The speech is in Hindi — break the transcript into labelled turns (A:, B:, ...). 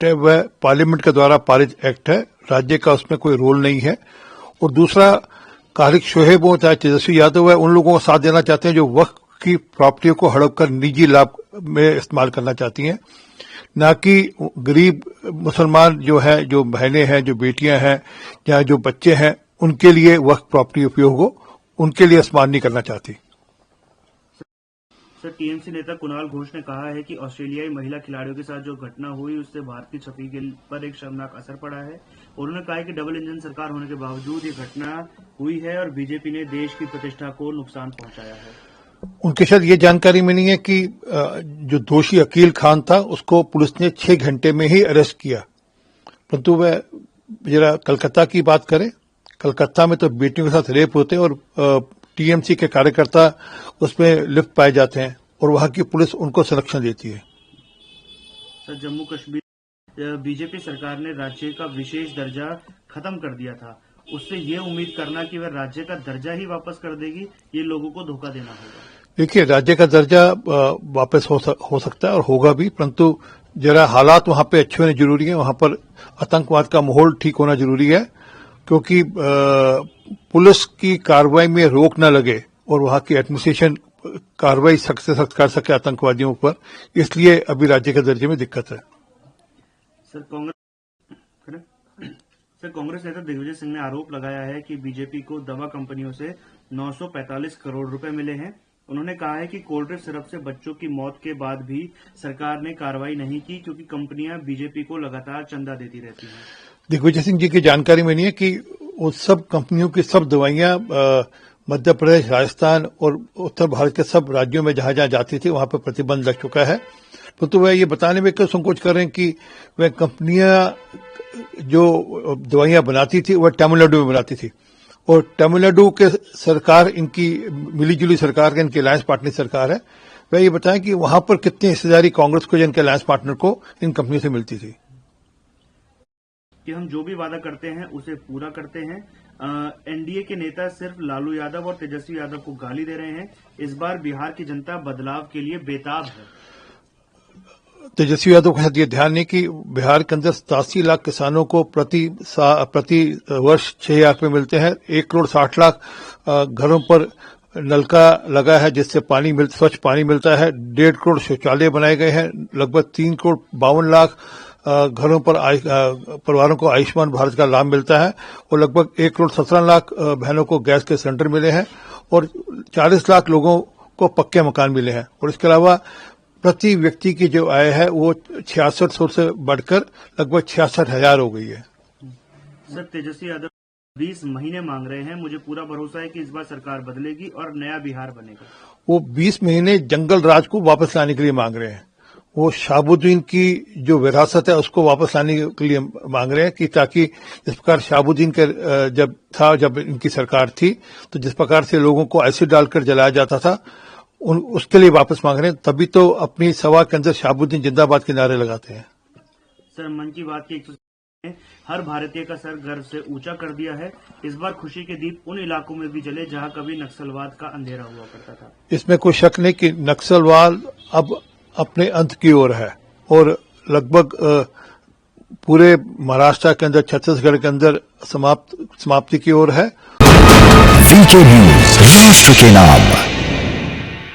A: एक्ट है वह पार्लियामेंट के द्वारा पारित एक्ट है, राज्य का उसमें कोई रोल नहीं है। और दूसरा, तारिक शोएब हो चाहे तेजस्वी यादव है, उन लोगों को साथ देना चाहते हैं जो वक्फ की प्रॉपर्टी को हड़प कर निजी लाभ में इस्तेमाल करना चाहती हैं, ना कि गरीब मुसलमान जो है, जो बहनें हैं, जो बेटियां हैं या जो बच्चे हैं, उनके लिए वक्फ प्रॉपर्टी उपयोग हो, उनके लिए इस्तेमाल नहीं करना चाहती।
B: सर, टीएमसी नेता कुणाल घोष ने कहा है कि ऑस्ट्रेलियाई महिला खिलाड़ियों के साथ जो घटना हुई उससे भारतीय छवि पर एक शर्मनाक असर पड़ा है। उन्होंने कहा है कि डबल इंजन सरकार होने के बावजूद ये घटना हुई है और बीजेपी ने देश की प्रतिष्ठा को नुकसान पहुंचाया है।
A: उनके शायद ये जानकारी मिली है कि जो दोषी अकील खान था उसको पुलिस ने 6 घंटे में ही अरेस्ट किया, परंतु वह जरा कलकत्ता की बात करें, कलकत्ता में तो बेटियों के साथ रेप होते हैं और टीएमसी के कार्यकर्ता उसमें लिप्त पाए जाते हैं और वहां की पुलिस उनको संरक्षण देती है।
B: सर, जम्मू कश्मीर बीजेपी सरकार ने राज्य का विशेष दर्जा खत्म कर दिया था, उससे ये उम्मीद करना कि वह राज्य का दर्जा ही वापस कर देगी, ये लोगों को धोखा देना होगा।
A: देखिए, राज्य का दर्जा वापस हो सकता है और होगा भी, परंतु जरा हालात वहां पे अच्छे होने जरूरी है, वहां पर आतंकवाद का माहौल ठीक होना जरूरी है, क्योंकि पुलिस की कार्रवाई में रोक न लगे और वहां की एडमिनिस्ट्रेशन कार्रवाई सख्त से सख्त कर सके आतंकवादियों पर, इसलिए अभी राज्य के दर्जे में दिक्कत है।
B: सर, कांग्रेस नेता दिग्विजय सिंह ने आरोप लगाया है कि बीजेपी को दवा कंपनियों से 945 करोड़ रुपए मिले हैं। उन्होंने कहा है कि कोल्ड ड्रिंक सिरप से बच्चों की मौत के बाद भी सरकार ने कार्रवाई नहीं की, क्योंकि कंपनियां बीजेपी को लगातार चंदा देती रहती हैं।
A: दिग्विजय सिंह जी की जानकारी में नहीं है कि उस सब कंपनियों की सब दवाइयां मध्य प्रदेश, राजस्थान और उत्तर भारत के सब राज्यों में जहां जहां जाती थी वहां पर प्रतिबंध लग चुका है, तो वह ये बताने में क्यों संकोच कर रहे हैं कि वह कंपनियां जो दवाइयां बनाती थी वह तमिलनाडु में बनाती थी और तमिलनाडु के सरकार, इनकी मिलीजुली सरकार है, इनकी अलायंस पार्टनर सरकार है। वह ये बताएं कि वहां पर कितनी हिस्सेदारी कांग्रेस को या इनके अलायंस पार्टनर को इन कंपनियों से मिलती थी।
B: कि हम जो भी वादा करते हैं उसे पूरा करते हैं। एनडीए के नेता सिर्फ लालू यादव और तेजस्वी यादव को गाली दे रहे हैं। इस बार बिहार की जनता बदलाव के लिए बेताब है।
A: तेजस्वी यादव के साथ ये ध्यान नहीं कि बिहार के अंदर 87 लाख किसानों को प्रति वर्ष 6,000 रुपये मिलते हैं। 1,60,00,000 घरों पर नलका लगा है जिससे स्वच्छ पानी मिलता है। 1.5 करोड़ शौचालय बनाए गए हैं। लगभग 3,52,00,000 घरों पर परिवारों को आयुष्मान भारत का लाभ मिलता है और लगभग 1,17,00,000 बहनों को गैस के सिलेंडर मिले हैं और 40 लाख लोगों को पक्के मकान मिले हैं। और इसके अलावा प्रति व्यक्ति की जो आय है वो 6600 से बढ़कर लगभग 66,000 हो गई है।
B: सर, तेजस्वी यादव 20 महीने मांग रहे हैं। मुझे पूरा भरोसा है कि इस बार सरकार बदलेगी और नया बिहार बनेगा।
A: वो 20 महीने जंगल राज को वापस लाने के लिए मांग रहे हैं। वो शहाबुद्दीन की जो विरासत है उसको वापस लाने के लिए मांग रहे हैं कि ताकि जिस प्रकार शहाबुद्दीन के जब इनकी सरकार थी तो जिस प्रकार से लोगों को एसिड डालकर जलाया जाता था उसके लिए वापस मांग रहे हैं। तभी तो अपनी सभा के अंदर शहाबुद्दीन जिंदाबाद के नारे लगाते हैं।
B: सर, मन की बात की हर भारतीय का सर गर्व से ऊंचा कर दिया है। इस बार खुशी के दीप उन इलाकों में भी जले जहां कभी नक्सलवाद का अंधेरा हुआ करता था।
A: इसमें कोई शक नहीं कि नक्सलवाद अब अपने अंत की ओर है और लगभग पूरे महाराष्ट्र के अंदर, छत्तीसगढ़ के अंदर समाप्ति की ओर है।
C: वीके न्यूज, राष्ट्र के नाम।